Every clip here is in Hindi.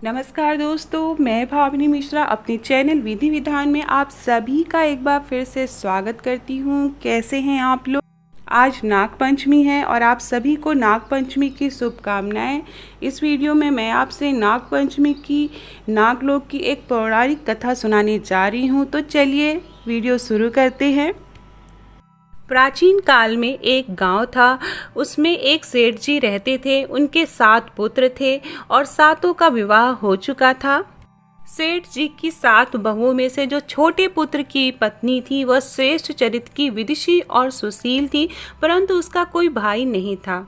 नमस्कार दोस्तों, मैं भावनी मिश्रा अपने चैनल विधि विधान में आप सभी का एक बार फिर से स्वागत करती हूँ। कैसे हैं आप लोग? आज नाग पंचमी है और आप सभी को नाग पंचमी की शुभकामनाएं। इस वीडियो में मैं आपसे नाग पंचमी की नागलोक की एक पौराणिक कथा सुनाने जा रही हूँ। तो चलिए वीडियो शुरू करते हैं। प्राचीन काल में एक गांव था। उसमें एक सेठ जी रहते थे। उनके 7 पुत्र थे और 7 का विवाह हो चुका था। सेठ जी की 7 बहुओं में से जो छोटे पुत्र की पत्नी थी वह श्रेष्ठ चरित्र की, विदुषी और सुशील थी, परंतु उसका कोई भाई नहीं था।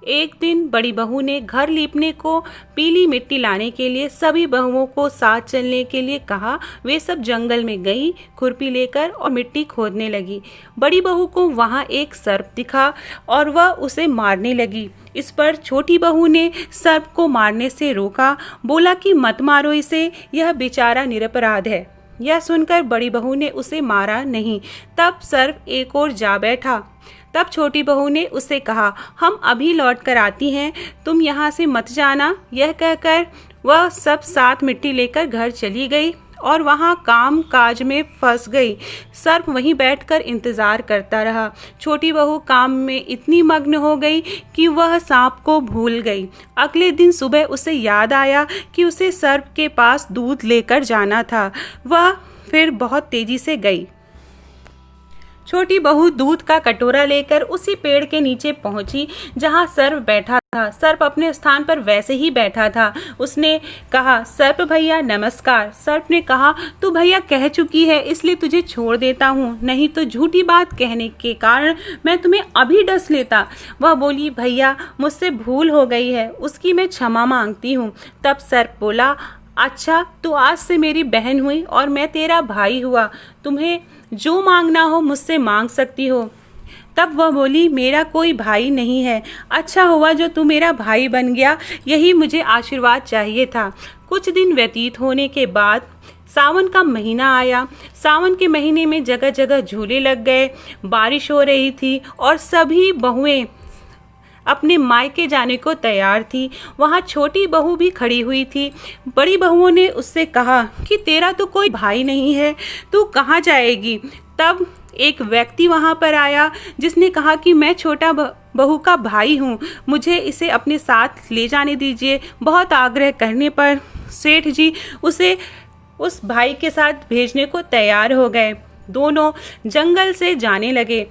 एक दिन बड़ी बहू ने घर लीपने को पीली मिट्टी लाने के लिए सभी बहुओं को साथ चलने के लिए कहा। वे सब जंगल में गई खुरपी लेकर और मिट्टी खोदने लगी। बड़ी बहू को वहां एक सर्प दिखा और वह उसे मारने लगी। इस पर छोटी बहू ने सर्प को मारने से रोका, बोला कि मत मारो इसे, यह बेचारा निरपराध है। यह सुनकर बड़ी बहू ने उसे मारा नहीं। तब सर्प एक ओर जा बैठा। तब छोटी बहू ने उससे कहा, हम अभी लौट कर आती हैं, तुम यहाँ से मत जाना। यह कहकर वह सब साथ मिट्टी लेकर घर चली गई और वहाँ काम काज में फंस गई। सर्प वहीं बैठकर इंतजार करता रहा। छोटी बहू काम में इतनी मग्न हो गई कि वह सांप को भूल गई। अगले दिन सुबह उसे याद आया कि उसे सर्प के पास दूध लेकर जाना था। वह फिर बहुत तेजी से गई। छोटी बहू दूध का कटोरा लेकर उसी पेड़ के नीचे पहुंची जहां सर्प बैठा था। सर्प अपने स्थान पर वैसे ही बैठा था। उसने कहा, सर्प भैया नमस्कार। सर्प ने कहा, तू भैया कह चुकी है इसलिए तुझे छोड़ देता हूँ, नहीं तो झूठी बात कहने के कारण मैं तुम्हें अभी डस लेता। वह बोली, भैया मुझसे भूल हो गई है, उसकी मैं क्षमा मांगती हूँ। तब सर्प बोला, अच्छा तू आज से मेरी बहन हुई और मैं तेरा भाई हुआ, तुम्हें जो मांगना हो मुझसे मांग सकती हो। तब वह बोली, मेरा कोई भाई नहीं है, अच्छा हुआ जो तू मेरा भाई बन गया, यही मुझे आशीर्वाद चाहिए था। कुछ दिन व्यतीत होने के बाद सावन का महीना आया। सावन के महीने में जगह जगह झूले लग गए। बारिश हो रही थी और सभी बहुएं अपने मायके जाने को तैयार थी। वहाँ छोटी बहू भी खड़ी हुई थी। बड़ी बहुओं ने उससे कहा कि तेरा तो कोई भाई नहीं है, तू कहाँ जाएगी? तब एक व्यक्ति वहाँ पर आया जिसने कहा कि मैं छोटा बहू का भाई हूँ, मुझे इसे अपने साथ ले जाने दीजिए। बहुत आग्रह करने पर सेठ जी उसे उस भाई के साथ भेजने को तैयार हो गए। दोनों जंगल से जाने लगे।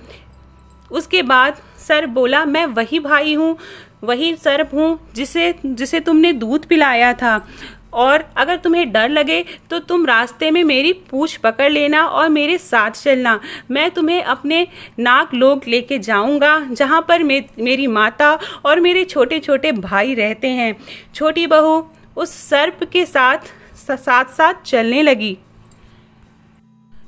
उसके बाद सर्प बोला, मैं वही भाई हूँ, वही सर्प हूँ जिसे तुमने दूध पिलाया था, और अगर तुम्हें डर लगे तो तुम रास्ते में मेरी पूंछ पकड़ लेना और मेरे साथ चलना। मैं तुम्हें अपने नागलोक लेके जाऊंगा जहाँ पर मेरी माता और मेरे छोटे छोटे भाई रहते हैं। छोटी बहू उस सर्प के साथ साथ चलने लगी।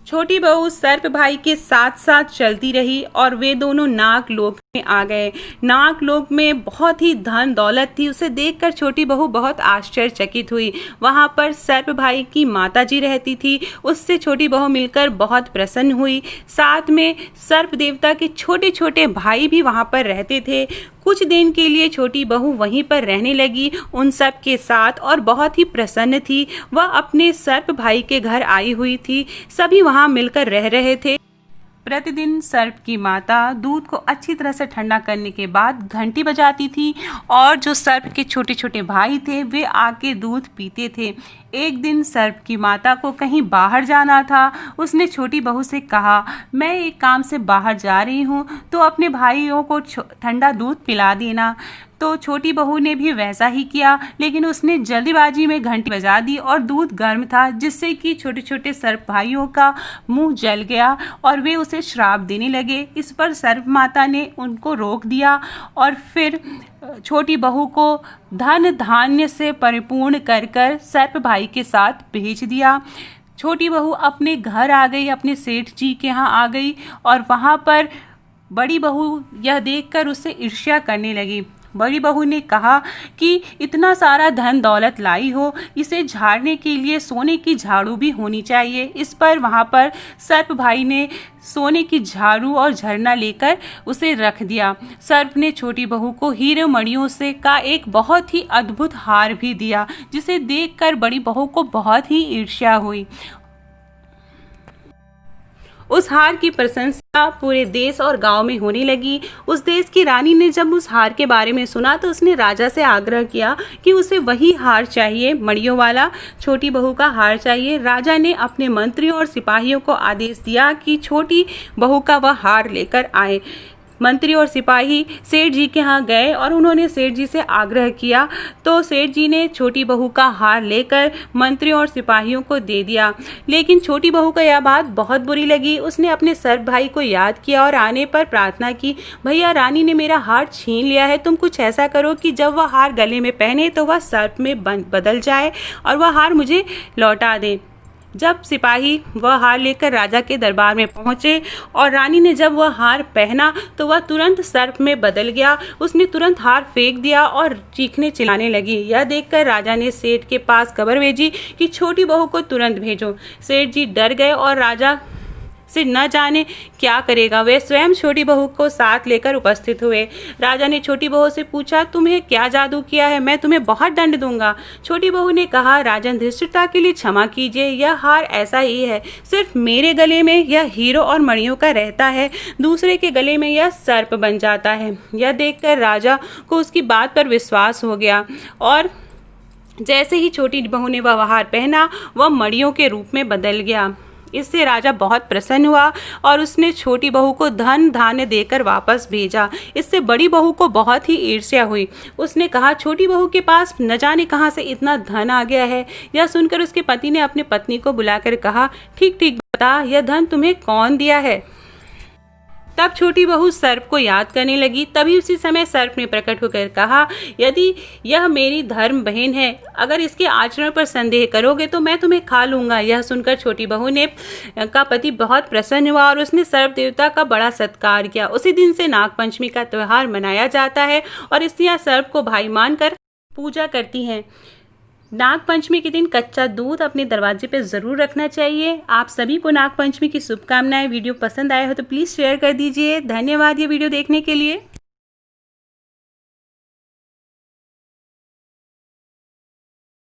छोटी बहू सर्प भाई के साथ साथ चलती रही और वे दोनों नागलोक में आ गए। नागलोक में बहुत ही धन दौलत थी। उसे देखकर छोटी बहू बहुत आश्चर्यचकित हुई। वहां पर सर्प भाई की माताजी रहती थी। उससे छोटी बहू मिलकर बहुत प्रसन्न हुई। साथ में सर्प देवता के छोटे छोटे भाई भी वहां पर रहते थे। कुछ दिन के लिए छोटी बहू वहीं पर रहने लगी उन सब के साथ और बहुत ही प्रसन्न थी। वह अपने सर्प भाई के घर आई हुई थी। सभी वहां मिलकर रह रहे थे। प्रतिदिन सर्प की माता दूध को अच्छी तरह से ठंडा करने के बाद घंटी बजाती थी और जो सर्प के छोटे छोटे भाई थे वे आके दूध पीते थे। एक दिन सर्प की माता को कहीं बाहर जाना था। उसने छोटी बहू से कहा, मैं एक काम से बाहर जा रही हूँ, तो अपने भाइयों को ठंडा दूध पिला देना। तो छोटी बहू ने भी वैसा ही किया, लेकिन उसने जल्दीबाजी में घंटी बजा दी और दूध गर्म था, जिससे कि छोटे छोटे सर्प भाइयों का मुंह जल गया और वे उसे श्राप देने लगे। इस पर सर्प माता ने उनको रोक दिया और फिर छोटी बहू को धन धान्य से परिपूर्ण कर कर सर्प भाई के साथ भेज दिया। छोटी बहू अपने घर आ गई, अपने सेठ जी के यहाँ आ गई और वहाँ पर बड़ी बहू यह देखकर उससे ईर्ष्या करने लगी। बड़ी बहू ने कहा कि इतना सारा धन दौलत लाई हो, इसे झाड़ने के लिए सोने की झाड़ू भी होनी चाहिए। इस पर वहाँ पर सर्प भाई ने सोने की झाड़ू और झरना लेकर उसे रख दिया। सर्प ने छोटी बहू को हीरे मणियों से का एक बहुत ही अद्भुत हार भी दिया, जिसे देखकर बड़ी बहू को बहुत ही ईर्ष्या हुई। उस हार की प्रशंसा पूरे देश और गांव में होने लगी। उस देश की रानी ने जब उस हार के बारे में सुना तो उसने राजा से आग्रह किया कि उसे वही हार चाहिए, मणियों वाला छोटी बहू का हार चाहिए। राजा ने अपने मंत्रियों और सिपाहियों को आदेश दिया कि छोटी बहू का वह हार लेकर आए। मंत्री और सिपाही सेठ जी के यहाँ गए और उन्होंने सेठ जी से आग्रह किया, तो सेठ जी ने छोटी बहू का हार लेकर मंत्रियों और सिपाहियों को दे दिया। लेकिन छोटी बहू को यह बात बहुत बुरी लगी। उसने अपने सर्प भाई को याद किया और आने पर प्रार्थना की, भैया रानी ने मेरा हार छीन लिया है, तुम कुछ ऐसा करो कि जब वह हार गले में पहने तो वह सर्प में बदल जाए और वह हार मुझे लौटा दे। जब सिपाही वह हार लेकर राजा के दरबार में पहुंचे और रानी ने जब वह हार पहना तो वह तुरंत सर्प में बदल गया। उसने तुरंत हार फेंक दिया और चीखने चिल्लाने लगी। यह देखकर राजा ने सेठ के पास खबर भेजी कि छोटी बहू को तुरंत भेजो। सेठ जी डर गए और राजा से न जाने क्या करेगा। वे स्वयं छोटी बहू को साथ लेकर उपस्थित हुए। राजा ने छोटी बहू से पूछा, तुम्हें क्या जादू किया है, मैं तुम्हें बहुत दंड दूंगा। छोटी बहू ने कहा, राजन धृष्टता के लिए क्षमा कीजिए, यह हार ऐसा ही है, सिर्फ मेरे गले में यह हीरो और मणियों का रहता है, दूसरे के गले में यह सर्प बन जाता है। यह देखकर राजा को उसकी बात पर विश्वास हो गया और जैसे ही छोटी बहू ने वह हार पहना वह मणियों के रूप में बदल गया। इससे राजा बहुत प्रसन्न हुआ और उसने छोटी बहू को धन धान्य देकर वापस भेजा। इससे बड़ी बहू को बहुत ही ईर्ष्या हुई। उसने कहा, छोटी बहू के पास न जाने कहां से इतना धन आ गया है। यह सुनकर उसके पति ने अपनी पत्नी को बुलाकर कहा, ठीक ठीक बता, यह धन तुम्हें कौन दिया है। तब छोटी बहू सर्प को याद करने लगी। तभी उसी समय सर्प ने प्रकट होकर कहा, यदि यह मेरी धर्म बहन है, अगर इसके आचरण पर संदेह करोगे तो मैं तुम्हें खा लूंगा। यह सुनकर छोटी बहू ने का पति बहुत प्रसन्न हुआ और उसने सर्प देवता का बड़ा सत्कार किया। उसी दिन से नागपंचमी का त्योहार मनाया जाता है और स्त्रियां सर्प को भाई मानकर पूजा करती हैं। नागपंचमी के दिन कच्चा दूध अपने दरवाजे पे ज़रूर रखना चाहिए। आप सभी को नागपंचमी की शुभकामनाएं। वीडियो पसंद आया हो तो प्लीज़ शेयर कर दीजिए। धन्यवाद ये वीडियो देखने के लिए।